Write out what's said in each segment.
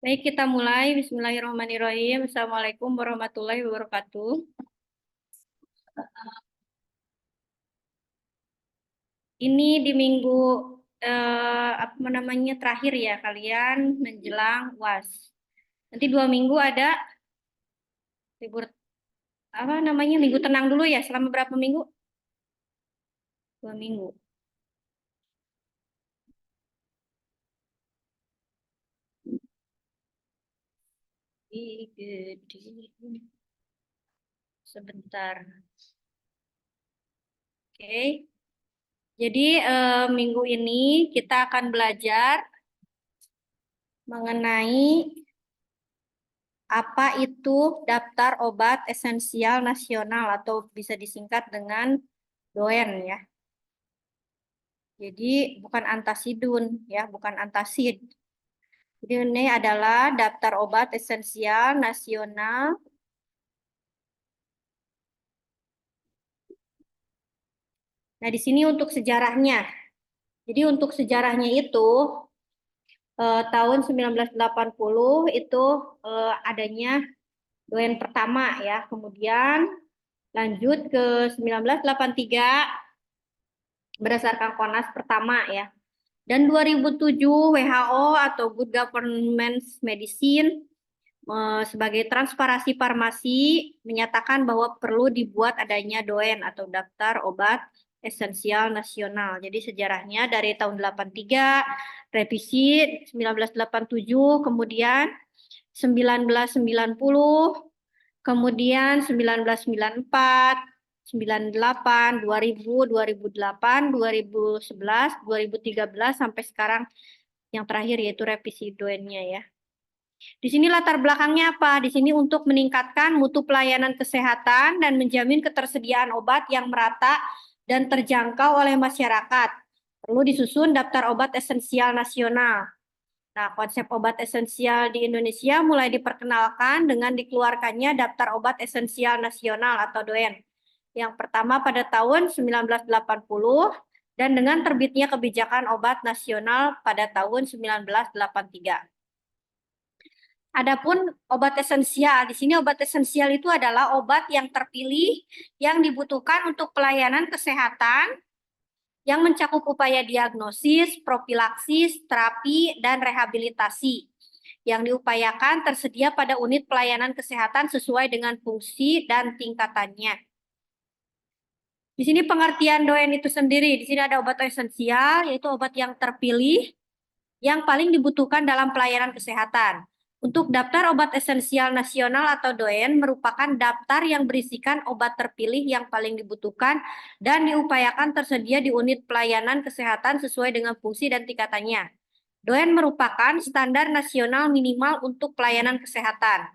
Baik, kita mulai. Bismillahirrahmanirrahim. Assalamualaikum warahmatullahi wabarakatuh. Ini di minggu apa namanya terakhir ya kalian menjelang UAS. Nanti 2 minggu ada libur apa namanya minggu tenang dulu ya. Selama berapa minggu? 2 minggu. Sebentar. Oke. Jadi minggu ini kita akan belajar mengenai apa itu daftar obat esensial nasional atau bisa disingkat dengan DOEN ya. Jadi bukan antasidun ya, bukan antasid. Jadi ini adalah daftar obat esensial nasional. Nah, di sini untuk sejarahnya. Jadi untuk sejarahnya itu tahun 1980 itu adanya DOEN pertama ya. Kemudian lanjut ke 1983 berdasarkan KONAS pertama ya. Dan 2007 WHO atau Good Government Medicine sebagai transparansi farmasi menyatakan bahwa perlu dibuat adanya DOEN atau daftar obat esensial nasional. Jadi sejarahnya dari tahun 83, revisi 1987, kemudian 1990, kemudian 1994, 98, 2000, 2008, 2011, 2013 sampai sekarang yang terakhir yaitu revisi DOEN-nya ya. Di sini latar belakangnya apa? Di sini untuk meningkatkan mutu pelayanan kesehatan dan menjamin ketersediaan obat yang merata dan terjangkau oleh masyarakat. Perlu disusun daftar obat esensial nasional. Nah, konsep obat esensial di Indonesia mulai diperkenalkan dengan dikeluarkannya daftar obat esensial nasional atau DOEN. Yang pertama pada tahun 1980 dan dengan terbitnya kebijakan obat nasional pada tahun 1983. Adapun obat esensial, di sini obat esensial itu adalah obat yang terpilih yang dibutuhkan untuk pelayanan kesehatan yang mencakup upaya diagnosis, profilaksis, terapi, dan rehabilitasi yang diupayakan tersedia pada unit pelayanan kesehatan sesuai dengan fungsi dan tingkatannya. Di sini pengertian DOEN itu sendiri, di sini ada obat esensial, yaitu obat yang terpilih yang paling dibutuhkan dalam pelayanan kesehatan. Untuk daftar obat esensial nasional atau DOEN merupakan daftar yang berisikan obat terpilih yang paling dibutuhkan dan diupayakan tersedia di unit pelayanan kesehatan sesuai dengan fungsi dan tingkatannya. DOEN merupakan standar nasional minimal untuk pelayanan kesehatan.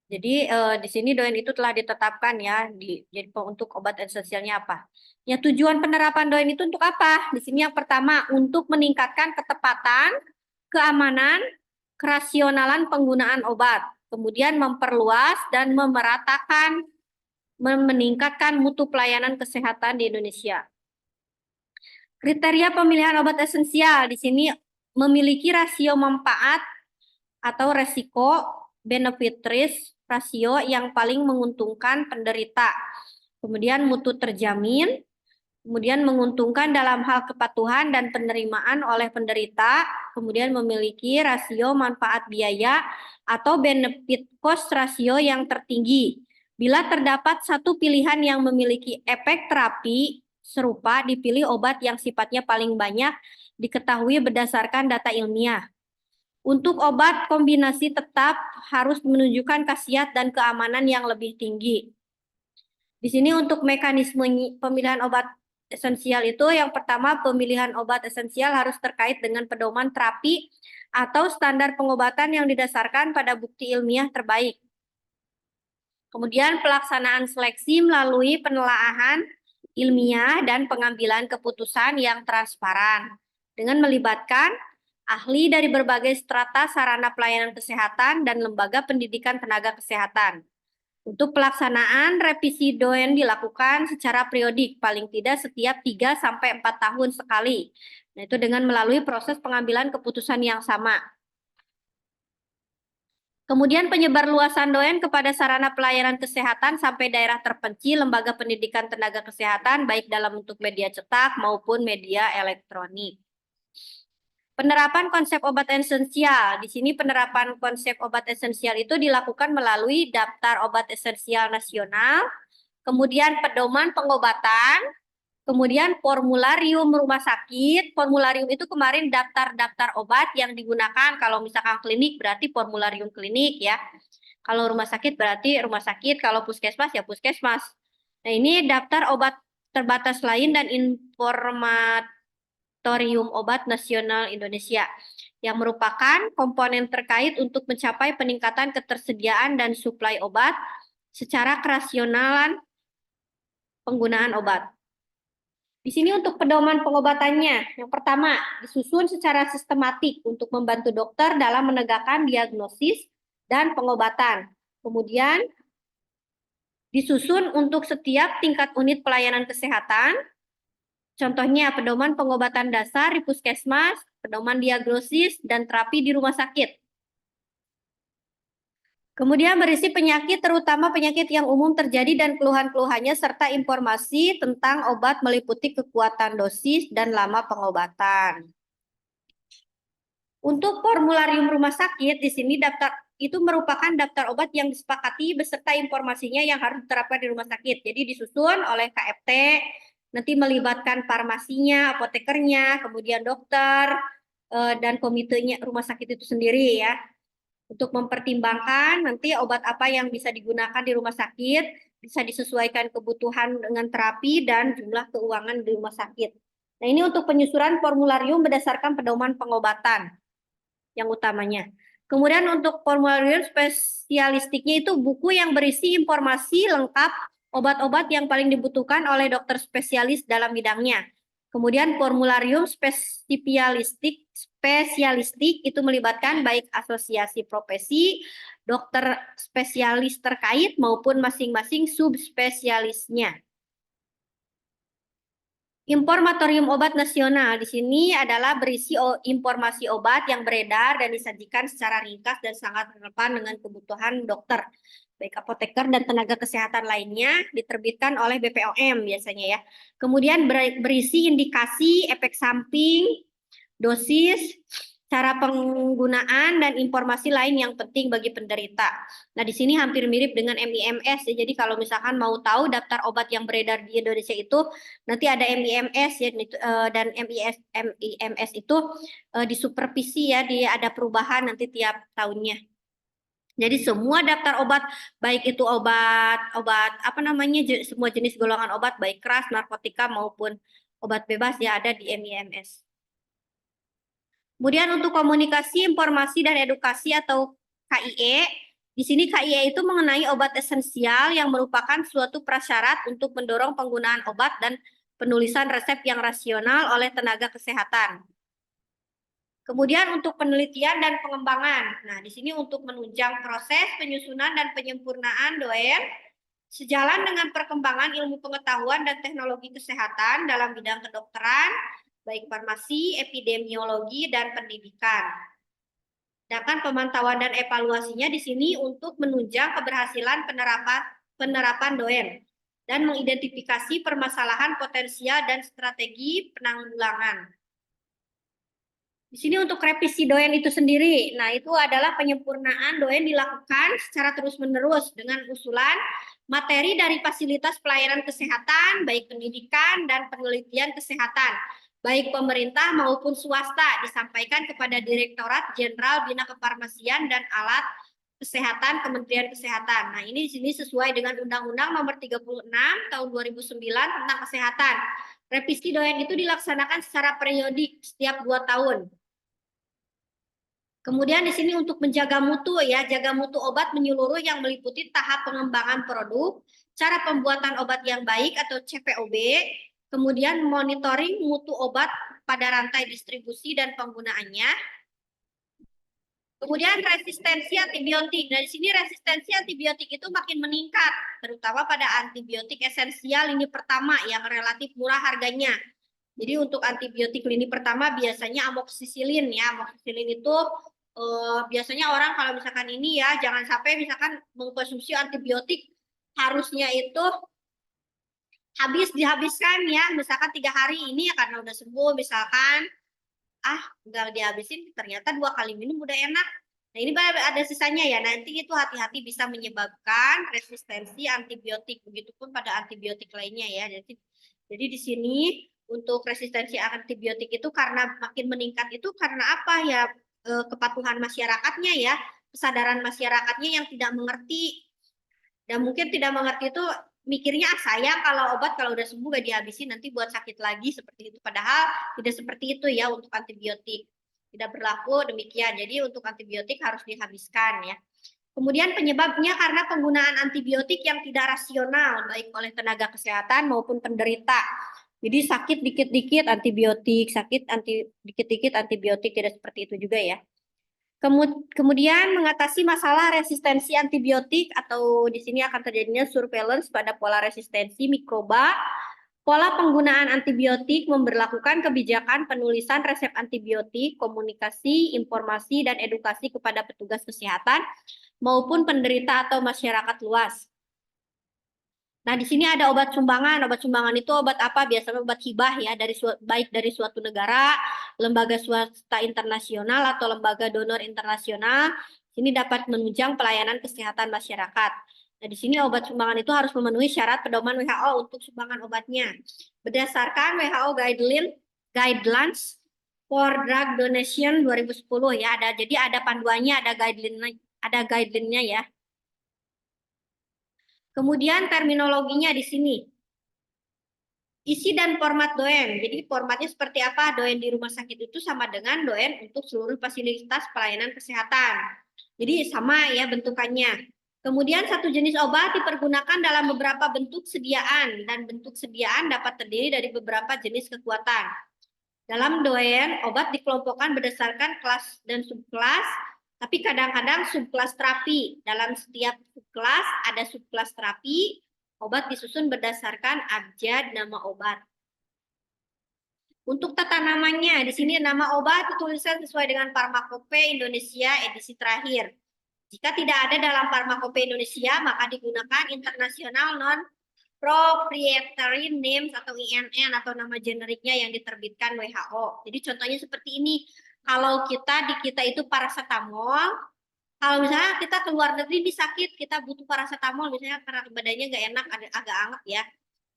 Jadi di sini DOEN itu telah ditetapkan ya, jadi untuk obat esensialnya apa? Ya tujuan penerapan DOEN itu untuk apa? Di sini yang pertama untuk meningkatkan ketepatan, keamanan, kerasionalan penggunaan obat, kemudian memperluas dan memeratakan, meningkatkan mutu pelayanan kesehatan di Indonesia. Kriteria pemilihan obat esensial di sini memiliki rasio manfaat atau resiko benefit risk rasio yang paling menguntungkan penderita. Kemudian mutu terjamin, kemudian menguntungkan dalam hal kepatuhan dan penerimaan oleh penderita, kemudian memiliki rasio manfaat biaya atau benefit cost rasio yang tertinggi. Bila terdapat satu pilihan yang memiliki efek terapi serupa, dipilih obat yang sifatnya paling banyak diketahui berdasarkan data ilmiah. Untuk obat kombinasi tetap harus menunjukkan khasiat dan keamanan yang lebih tinggi. Di sini untuk mekanisme pemilihan obat esensial itu yang pertama pemilihan obat esensial harus terkait dengan pedoman terapi atau standar pengobatan yang didasarkan pada bukti ilmiah terbaik. Kemudian pelaksanaan seleksi melalui penelaahan ilmiah dan pengambilan keputusan yang transparan dengan melibatkan ahli dari berbagai strata sarana pelayanan kesehatan dan lembaga pendidikan tenaga kesehatan. Untuk pelaksanaan revisi DOEN dilakukan secara periodik, paling tidak setiap 3-4 tahun sekali. Nah, itu dengan melalui proses pengambilan keputusan yang sama. Kemudian penyebarluasan doen kepada sarana pelayanan kesehatan sampai daerah terpencil, lembaga pendidikan tenaga kesehatan, baik dalam bentuk media cetak maupun media elektronik. Penerapan konsep obat esensial. Di sini penerapan konsep obat esensial itu dilakukan melalui Daftar Obat Esensial Nasional, kemudian pedoman pengobatan, kemudian formularium rumah sakit. Formularium itu kemarin daftar-daftar obat yang digunakan. Kalau misalkan klinik berarti formularium klinik ya. Kalau rumah sakit berarti rumah sakit. Kalau puskesmas ya puskesmas. Nah ini daftar obat terbatas lain dan informatorium obat nasional Indonesia yang merupakan komponen terkait untuk mencapai peningkatan ketersediaan dan suplai obat secara kerasionalan penggunaan obat. Di sini untuk pedoman pengobatannya, yang pertama, disusun secara sistematik untuk membantu dokter dalam menegakkan diagnosis dan pengobatan. Kemudian, disusun untuk setiap tingkat unit pelayanan kesehatan. Contohnya, pedoman pengobatan dasar di puskesmas, pedoman diagnosis, dan terapi di rumah sakit. Kemudian berisi penyakit, terutama penyakit yang umum terjadi dan keluhan-keluhannya, serta informasi tentang obat meliputi kekuatan dosis dan lama pengobatan. Untuk formularium rumah sakit, di sini daftar itu merupakan daftar obat yang disepakati beserta informasinya yang harus diterapkan di rumah sakit. Jadi disusun oleh KFT, nanti melibatkan farmasinya, apotekernya, kemudian dokter, dan komitenya rumah sakit itu sendiri ya. Untuk mempertimbangkan nanti obat apa yang bisa digunakan di rumah sakit, bisa disesuaikan kebutuhan dengan terapi dan jumlah keuangan di rumah sakit. Nah, ini untuk penyusunan formularium berdasarkan pedoman pengobatan yang utamanya. Kemudian untuk formularium spesialistiknya itu buku yang berisi informasi lengkap obat-obat yang paling dibutuhkan oleh dokter spesialis dalam bidangnya. Kemudian formularium spesialistik itu melibatkan baik asosiasi profesi, dokter spesialis terkait maupun masing-masing subspesialisnya. Informatorium obat nasional di sini adalah berisi informasi obat yang beredar dan disajikan secara ringkas dan sangat relevan dengan kebutuhan dokter, baik apoteker dan tenaga kesehatan lainnya, diterbitkan oleh BPOM biasanya ya. Kemudian berisi indikasi, efek samping, dosis, cara penggunaan, dan informasi lain yang penting bagi penderita. Nah, di sini hampir mirip dengan MIMS ya. Jadi kalau misalkan mau tahu daftar obat yang beredar di Indonesia itu, nanti ada MIMS ya, dan MIMS itu disupervisi ya, dia ada perubahan nanti tiap tahunnya. Jadi semua daftar obat, baik itu obat apa namanya, semua jenis golongan obat, baik keras, narkotika maupun obat bebas ya ada di MIMS. Kemudian untuk komunikasi, informasi, dan edukasi atau KIE, di sini KIE itu mengenai obat esensial yang merupakan suatu prasyarat untuk mendorong penggunaan obat dan penulisan resep yang rasional oleh tenaga kesehatan. Kemudian untuk penelitian dan pengembangan. Nah, di sini untuk menunjang proses penyusunan dan penyempurnaan doen sejalan dengan perkembangan ilmu pengetahuan dan teknologi kesehatan dalam bidang kedokteran, baik farmasi, epidemiologi, dan pendidikan. Sedangkan pemantauan dan evaluasinya di sini untuk menunjang keberhasilan penerapan doen dan mengidentifikasi permasalahan potensial dan strategi penanggulangan. Di sini untuk revisi doen itu sendiri, nah itu adalah penyempurnaan doen dilakukan secara terus-menerus dengan usulan materi dari fasilitas pelayanan kesehatan, baik pendidikan dan penelitian kesehatan, baik pemerintah maupun swasta, disampaikan kepada Direktorat Jenderal Bina Kefarmasian dan Alat Kesehatan Kementerian Kesehatan. Nah, ini di sini sesuai dengan Undang-Undang Nomor 36 Tahun 2009 tentang Kesehatan. Revisi doen itu dilaksanakan secara periodik setiap 2 tahun. Kemudian di sini untuk menjaga mutu ya, jaga mutu obat menyeluruh yang meliputi tahap pengembangan produk, cara pembuatan obat yang baik atau CPOB, kemudian monitoring mutu obat pada rantai distribusi dan penggunaannya. Kemudian resistensi antibiotik. Dari sini resistensi antibiotik itu makin meningkat, terutama pada antibiotik esensial lini pertama yang relatif murah harganya. Jadi untuk antibiotik lini pertama biasanya amoksisilin ya. Amoksisilin itu biasanya orang kalau misalkan ini ya, jangan sampai misalkan mengkonsumsi antibiotik harusnya itu dihabiskan ya, misalkan 3 hari ini ya karena udah sembuh, misalkan nggak dihabisin, ternyata 2 kali minum udah enak. Nah ini ada sisanya ya, nanti itu hati-hati bisa menyebabkan resistensi antibiotik, begitupun pada antibiotik lainnya ya. Jadi di sini untuk resistensi antibiotik itu karena makin meningkat itu karena apa ya, kepatuhan masyarakatnya ya, kesadaran masyarakatnya yang tidak mengerti. Dan mungkin tidak mengerti itu mikirnya sayang kalau obat kalau udah sembuh gak dihabisin nanti buat sakit lagi seperti itu. Padahal tidak seperti itu ya untuk antibiotik. Tidak berlaku demikian. Jadi untuk antibiotik harus dihabiskan ya. Kemudian penyebabnya karena penggunaan antibiotik yang tidak rasional baik oleh tenaga kesehatan maupun penderita. Jadi sakit dikit-dikit antibiotik, dikit-dikit antibiotik, tidak seperti itu juga ya. Kemudian mengatasi masalah resistensi antibiotik atau di sini akan terjadinya surveillance pada pola resistensi mikroba. Pola penggunaan antibiotik memberlakukan kebijakan penulisan resep antibiotik, komunikasi, informasi, dan edukasi kepada petugas kesehatan maupun penderita atau masyarakat luas. Nah, di sini ada obat sumbangan. Obat sumbangan itu obat apa? Biasanya obat hibah ya, baik dari suatu negara, lembaga swasta internasional, atau lembaga donor internasional. Ini dapat menunjang pelayanan kesehatan masyarakat. Nah, di sini obat sumbangan itu harus memenuhi syarat pedoman WHO untuk sumbangan obatnya. Berdasarkan WHO Guidelines for Drug Donation 2010 ya, jadi ada panduannya, ada guideline-nya ya. Kemudian terminologinya di sini. Isi dan format doen. Jadi formatnya seperti apa? Doen di rumah sakit itu sama dengan doen untuk seluruh fasilitas pelayanan kesehatan. Jadi sama ya bentukannya. Kemudian satu jenis obat dipergunakan dalam beberapa bentuk sediaan. Dan bentuk sediaan dapat terdiri dari beberapa jenis kekuatan. Dalam doen, obat dikelompokkan berdasarkan kelas dan subkelas. Tapi kadang-kadang subkelas terapi. Dalam setiap subkelas ada subkelas terapi. Obat disusun berdasarkan abjad nama obat. Untuk tata namanya, di sini nama obat dituliskan sesuai dengan Farmakope Indonesia edisi terakhir. Jika tidak ada dalam Farmakope Indonesia, maka digunakan International Non-Proprietary Names atau INN atau nama generiknya yang diterbitkan WHO. Jadi contohnya seperti ini. Kalau di kita itu paracetamol, kalau misalnya kita ke luar negeri ini sakit, kita butuh paracetamol misalnya karena badannya nggak enak, agak anget ya.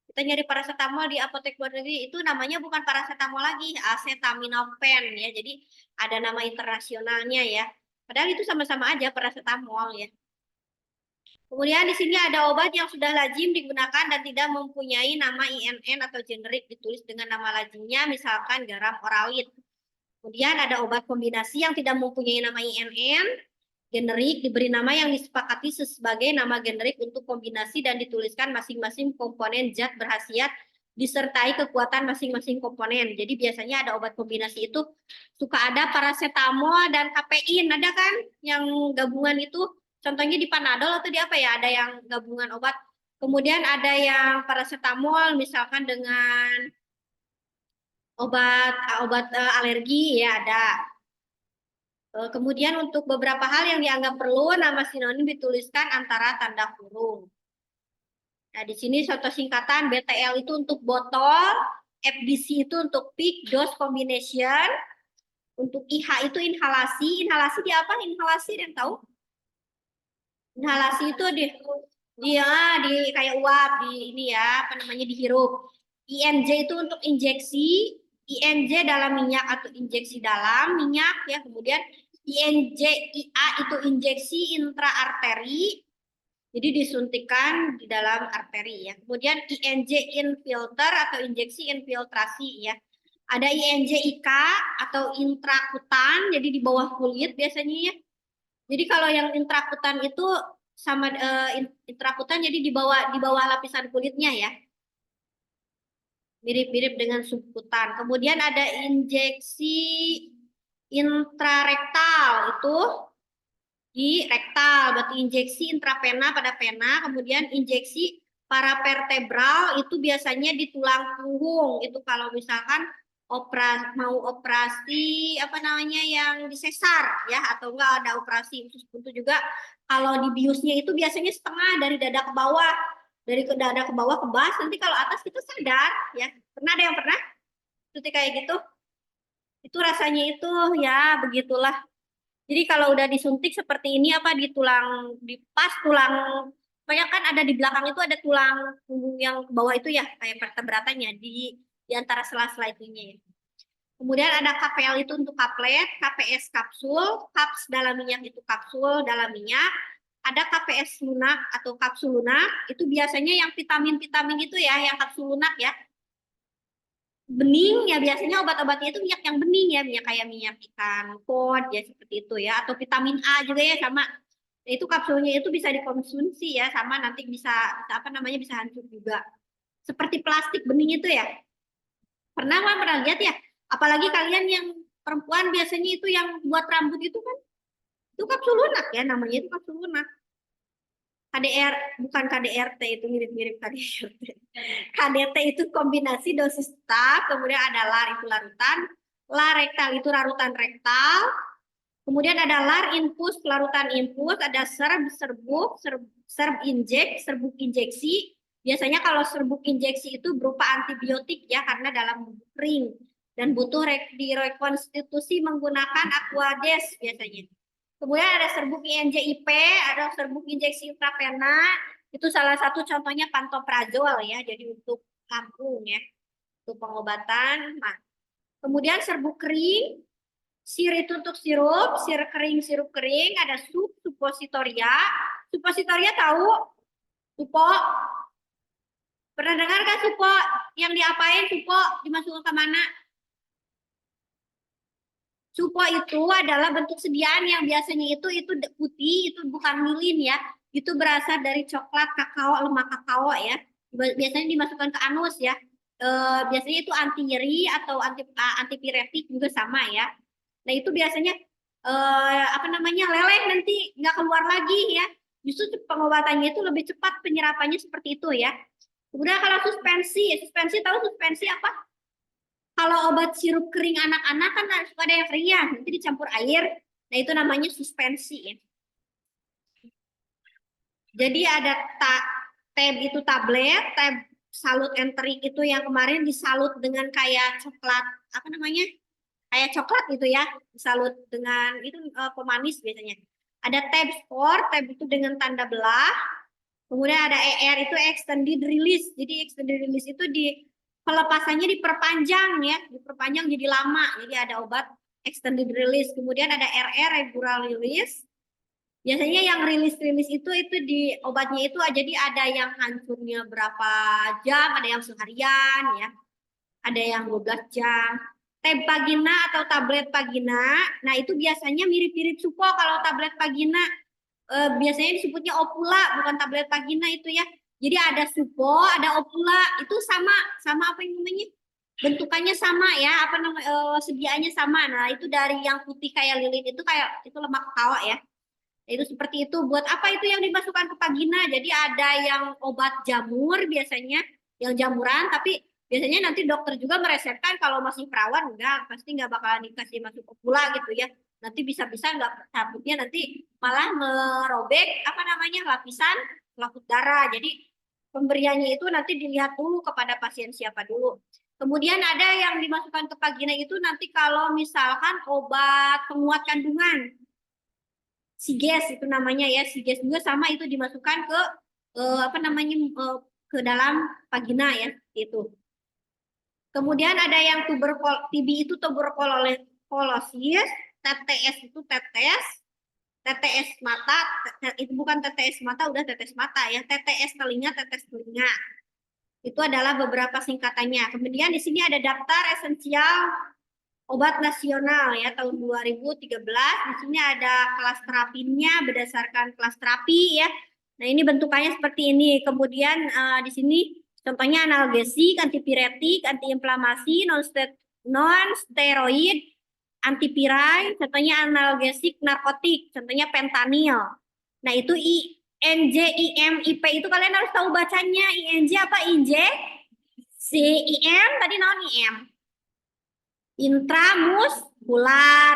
Kita nyari paracetamol di apotek luar negeri, itu namanya bukan paracetamol lagi, acetaminophen ya. Jadi ada nama internasionalnya ya. Padahal itu sama-sama aja paracetamol ya. Kemudian di sini ada obat yang sudah lazim digunakan dan tidak mempunyai nama INN atau generik ditulis dengan nama lazimnya, misalkan garam oralit. Kemudian ada obat kombinasi yang tidak mempunyai nama INN, generik diberi nama yang disepakati sebagai nama generik untuk kombinasi dan dituliskan masing-masing komponen zat berkhasiat disertai kekuatan masing-masing komponen. Jadi biasanya ada obat kombinasi itu suka ada paracetamol dan kafein, ada kan yang gabungan itu, contohnya di Panadol atau di apa ya, ada yang gabungan obat. Kemudian ada yang paracetamol misalkan dengan obat alergi ya ada. Kemudian untuk beberapa hal yang dianggap perlu, nama sinonim dituliskan antara tanda kurung. Nah, di sini contoh singkatan BTL itu untuk botol, FDC itu untuk peak dose combination, untuk IH itu inhalasi. Inhalasi di apa? Inhalasi yang tahu? Inhalasi itu di kayak uap di ini ya, apa namanya dihirup. INJ itu untuk injeksi, INJ dalam minyak atau injeksi dalam minyak ya. Kemudian INJIA itu injeksi intraarteri, jadi disuntikan di dalam arteri ya. Kemudian INJ infilter atau injeksi infiltrasi ya. Ada INJIK atau intrakutan, jadi di bawah kulit biasanya ya. Jadi kalau yang intrakutan itu sama intrakutan, jadi di bawah lapisan kulitnya ya. Mirip-mirip dengan subkutan. Kemudian ada injeksi intrarektal, itu di rektal, berarti injeksi intravena pada pena. Kemudian injeksi paravertebral itu biasanya di tulang punggung. Itu kalau misalkan mau operasi apa namanya yang disesar ya, atau enggak ada operasi khusus untuk juga kalau di biusnya itu biasanya setengah dari dada ke bawah, dari ke dada ke bawah kebas, nanti kalau atas itu sadar ya. Pernah ada yang pernah seperti kayak gitu? Itu rasanya itu ya begitulah. Jadi kalau udah disuntik seperti ini apa di tulang, di pas tulang, banyak kan ada di belakang itu ada tulang punggung yang ke bawah itu ya, kayak vertebratannya di antara sela-sela itunya ya. Kemudian ada KPL itu untuk kaplet, KPS kapsul, kaps dalam minyak itu kapsul dalam minyak. Ada KPS lunak atau kapsul lunak, itu biasanya yang vitamin-vitamin itu ya, yang kapsul lunak ya. Bening ya, biasanya obat-obatnya itu minyak yang bening ya, minyak kayak minyak ikan kod ya seperti itu ya, atau vitamin A juga ya sama. Itu kapsulnya itu bisa dikonsumsi ya, sama nanti apa namanya bisa hancur juga. Seperti plastik bening itu ya. Pernah lihat ya? Apalagi kalian yang perempuan biasanya itu yang buat rambut itu kan, itu kapsul lunak ya, namanya itu kapsul lunak. KDR, bukan KDRT, itu mirip-mirip KDRT. KDT itu kombinasi dosis tetap, kemudian ada LAR itu larutan, LAR rektal itu larutan rektal, kemudian ada LAR infus, larutan infus, ada serbuk, serbuk injeksi. Biasanya kalau serbuk injeksi itu berupa antibiotik ya, karena dalam kering dan butuh direkonstitusi menggunakan Aquades biasanya. Kemudian ada serbuk INJIP, ada serbuk injeksi intravena, itu salah satu contohnya pantoprazol ya, jadi untuk lambung ya, untuk pengobatan. Nah, kemudian serbuk kering, sir itu untuk sirup, sirup kering, ada supositoria. Supositoria tahu? Supo? Pernah dengar kan supo? Yang diapain supo? Dimasukkan ke mana? Supo itu adalah bentuk sediaan yang biasanya itu putih, itu bukan milin ya. Itu berasal dari coklat kakao, lemak kakao ya. Biasanya dimasukkan ke anus ya. Biasanya itu anti nyeri atau antipiretik juga sama ya. Nah itu biasanya apa namanya leleh nanti nggak keluar lagi ya. Justru pengobatannya itu lebih cepat penyerapannya seperti itu ya. Kemudian kalau suspensi tahu suspensi apa? Kalau obat sirup kering anak-anak kan suka ada yang kering ya, nanti dicampur air. Nah itu namanya suspensi ya. Jadi ada tab itu tablet, tab salut enterik itu yang kemarin disalut dengan kayak coklat, apa namanya? Kayak coklat gitu ya, disalut dengan itu pemanis biasanya. Ada tab sport, tab itu dengan tanda belah. Kemudian ada ER itu extended release. Jadi extended release itu pelepasannya diperpanjang ya, diperpanjang jadi lama. Jadi ada obat extended release. Kemudian ada RR regular release. Biasanya yang rilis itu di obatnya itu jadi ada yang hancurnya berapa jam, ada yang seharian ya. Ada yang 12 jam. Tab Pagina atau tablet Pagina, nah itu biasanya mirip-mirip Supo. Kalau tablet Pagina biasanya disebutnya Opula, bukan tablet Pagina itu ya. Jadi ada Supo, ada Opula, itu sama apa yang namanya? Bentukannya sama ya, apa namanya? Sediaannya sama. Nah, itu dari yang putih kayak lilin itu kayak itu lemak kakao ya. Itu seperti itu. Buat apa itu yang dimasukkan ke Pagina? Jadi ada yang obat jamur biasanya, yang jamuran, tapi biasanya nanti dokter juga meresepkan kalau masih perawan enggak, pasti enggak bakalan dikasih masuk pula gitu ya. Nanti bisa-bisa enggak, takutnya nanti malah merobek apa namanya lapisan selaput darah. Jadi pemberiannya itu nanti dilihat dulu kepada pasien siapa dulu. Kemudian ada yang dimasukkan ke Pagina itu nanti kalau misalkan obat penguat kandungan. Siges itu namanya ya, Siges juga sama itu dimasukkan ke apa namanya ke dalam vagina ya itu. Kemudian ada yang TB itu tuberkulosis, TTS itu TTS mata, itu bukan TTS mata, udah tetes mata ya, TTS telinga. Itu adalah beberapa singkatannya. Kemudian di sini ada daftar esensial obat nasional ya tahun 2013. Di sini ada kelas terapinya berdasarkan kelas terapi ya. Nah, ini bentukannya seperti ini. Kemudian di sini contohnya analgesik, antipiretik, antiinflamasi, non steroid, antipirai, contohnya analgesik narkotik, contohnya fentanyl. Nah, itu INJ, IM, IP itu kalian harus tahu bacanya. INJ apa? INJ? CIM tadi non IM. intramuskular,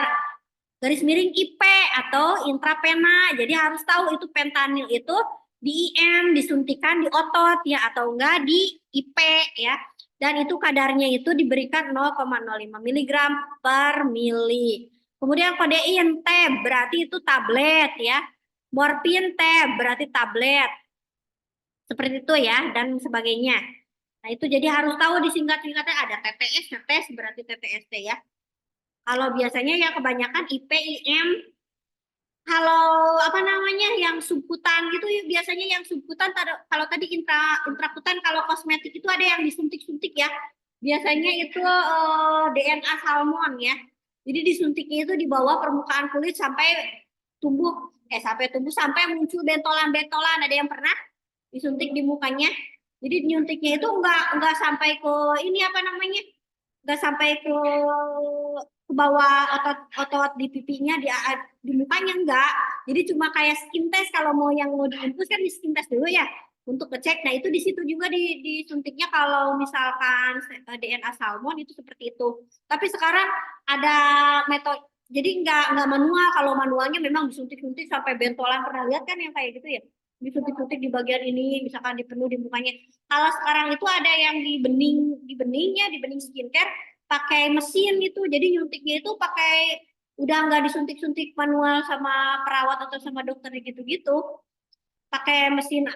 garis miring IP atau intravena. Jadi harus tahu itu fentanyl itu di IM disuntikan di otot ya atau enggak di IP ya. Dan itu kadarnya itu diberikan 0,05 mg per mili. Kemudian kodein T berarti itu tablet ya. Morfin T berarti tablet. Seperti itu ya dan sebagainya. Nah, itu jadi harus tahu disingkat-singkatnya ada TTS, TTS berarti TTST ya. Kalau biasanya ya kebanyakan IP, IM. Kalau apa namanya yang subkutan gitu ya biasanya yang subkutan kalau tadi intrakutan kalau kosmetik itu ada yang disuntik-suntik ya. Biasanya itu DNA salmon ya. Jadi disuntiknya itu di bawah permukaan kulit sampai muncul bentolan-bentolan. Ada yang pernah disuntik di mukanya? Jadi nyuntiknya itu enggak sampai ke ini apa namanya? Enggak sampai ke bawah otot di pipinya di mukanya enggak. Jadi cuma kayak skin test kalau yang mau diinfus kan di skin test dulu ya untuk ngecek. Nah, itu di situ juga disuntiknya kalau misalkan DNA salmon itu seperti itu. Tapi sekarang ada metode jadi enggak manual. Kalau manualnya memang disuntik-suntik sampai bentolan, pernah lihat kan yang kayak gitu ya? Disuntik-suntik di bagian ini, misalkan dipenuh di mukanya. Kalau sekarang itu ada yang di bening skincare pakai mesin itu. Jadi nyuntiknya itu pakai udah nggak disuntik-suntik manual sama perawat atau sama dokter gitu-gitu. Pakai mesin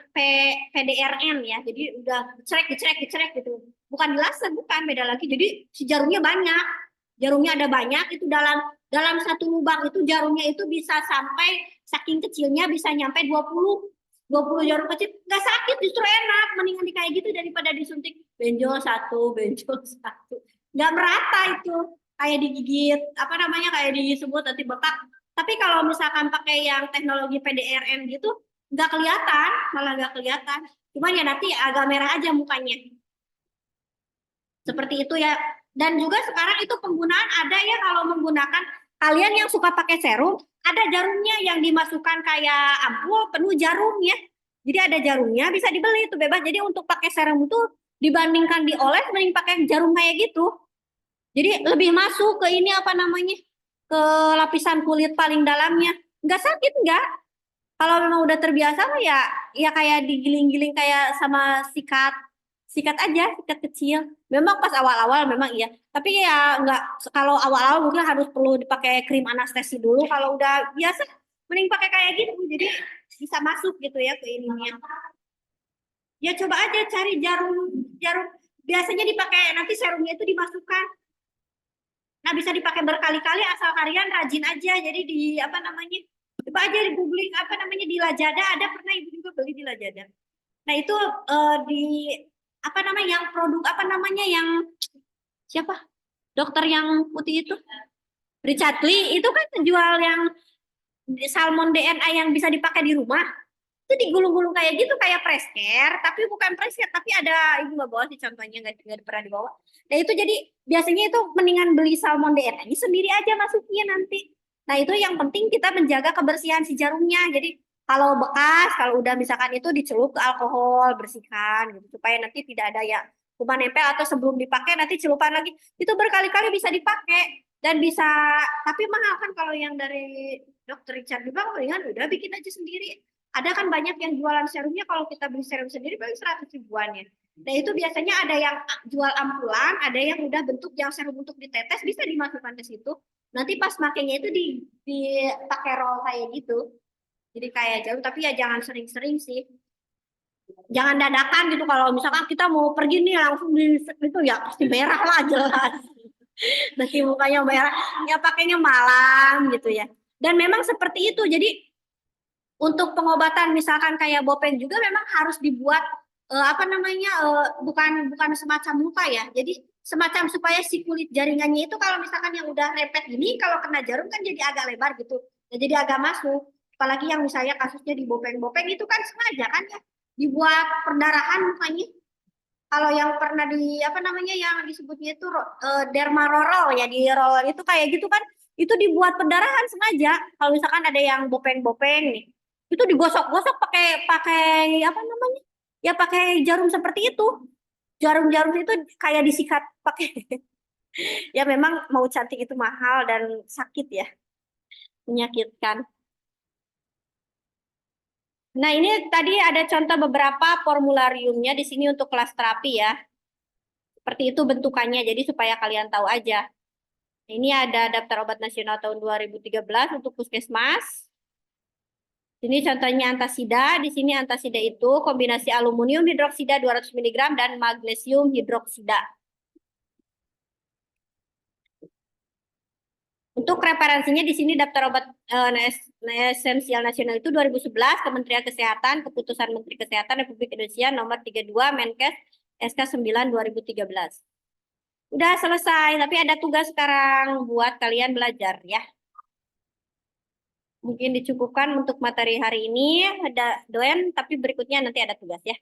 PDRN ya. Jadi udah gecerek gitu. Bukan di laser, bukan, beda lagi. Jadi si jarumnya banyak. Jarumnya ada banyak itu dalam satu lubang itu jarumnya itu bisa sampai saking kecilnya bisa nyampe 20 jarum kecil. Nggak sakit, justru enak. Mendingan kayak gitu daripada disuntik benjol satu. Nggak merata itu. Kayak digigit, apa namanya, kayak disebut nanti bekak. Tapi kalau misalkan pakai yang teknologi PDRN gitu, nggak kelihatan, malah nggak kelihatan. Cuman ya nanti agak merah aja mukanya. Seperti itu ya. Dan juga sekarang itu penggunaan ada ya kalau menggunakan kalian yang suka pakai serum, ada jarumnya yang dimasukkan kayak ampul penuh jarum ya. Jadi ada jarumnya bisa dibeli itu bebas. Jadi untuk pakai serum itu dibandingkan dioles mending pakai jarum kayak gitu. Jadi lebih masuk ke ini apa namanya? Ke lapisan kulit paling dalamnya. Nggak sakit nggak. Kalau memang udah terbiasa mah ya kayak digiling-giling kayak sama sikat aja, sikat kecil. Memang pas awal-awal memang iya. Tapi ya nggak, kalau awal-awal mungkin harus perlu dipakai krim anestesi dulu. Kalau udah biasa, mending pakai kayak gitu. Jadi bisa masuk gitu ya ke ininya. Ya coba aja cari jarum. Biasanya dipakai nanti serumnya itu dimasukkan. Nah bisa dipakai berkali-kali asal kalian rajin aja. Jadi di apa namanya? Coba aja di googling apa namanya di Lazada ada, pernah ibu juga beli di Lazada. Nah itu di apa namanya yang produk apa namanya yang siapa dokter yang putih itu Richard Lee itu kan menjual yang salmon DNA yang bisa dipakai di rumah itu digulung-gulung kayak gitu kayak presker tapi bukan presker tapi ada ibu nggak bawa sih contohnya nggak pernah dibawa. Nah itu jadi biasanya itu mendingan beli salmon DNA sendiri aja masuknya nanti. Nah itu yang penting kita menjaga kebersihan si jarumnya. Jadi kalau bekas kalau udah misalkan itu dicelup ke alkohol bersihkan gitu supaya nanti tidak ada ya kuman nempel atau sebelum dipakai nanti celupan lagi itu berkali-kali bisa dipakai dan bisa tapi mahal kan kalau yang dari dokter Richard bilang mendingan udah bikin aja sendiri. Ada kan banyak yang jualan serumnya kalau kita beli serum sendiri paling 100 ribuan ya. Nah itu biasanya ada yang jual ampulan, ada yang udah bentuk yang serum untuk ditetes bisa dimasukkan ke situ. Nanti pas makainya itu dipakai roll kayak gitu. Jadi kayak jarum tapi ya jangan sering-sering sih. Jangan dadakan gitu kalau misalkan kita mau pergi nih langsung di itu ya pasti merah lah jelas. Nanti mukanya merah, ya pakainya malam gitu ya. Dan memang seperti itu. Jadi untuk pengobatan misalkan kayak Bopeng juga memang harus dibuat apa namanya bukan semacam luka ya. Jadi semacam supaya si kulit jaringannya itu kalau misalkan yang udah repet gini kalau kena jarum kan jadi agak lebar gitu. Nah, jadi agak masuk. Apalagi yang misalnya kasusnya di Bopeng-Bopeng itu kan sengaja kan ya dibuat perdarahan mukanya. Kalau yang pernah di apa namanya yang disebutnya itu dermarorol ya di roll itu kayak gitu kan itu dibuat perdarahan sengaja. Kalau misalkan ada yang Bopeng-Bopeng nih itu digosok-gosok pakai pakai apa namanya ya pakai jarum seperti itu jarum-jarum itu kayak disikat pakai Ya memang mau cantik itu mahal dan sakit ya, menyakitkan. Nah, ini tadi ada contoh beberapa formulariumnya di sini untuk kelas terapi ya. Seperti itu bentukannya, jadi supaya kalian tahu aja. Ini ada daftar obat nasional tahun 2013 untuk puskesmas. Ini contohnya antasida. Di sini antasida itu kombinasi aluminium hidroksida 200 mg dan magnesium hidroksida. Untuk referensinya di sini daftar obat esensial nasional itu 2011 Kementerian Kesehatan, Keputusan Menteri Kesehatan Republik Indonesia nomor 32 Menkes SK 9 2013. Udah selesai, tapi ada tugas sekarang buat kalian belajar ya. Mungkin dicukupkan untuk materi hari ini. Ada doen, tapi berikutnya nanti ada tugas ya.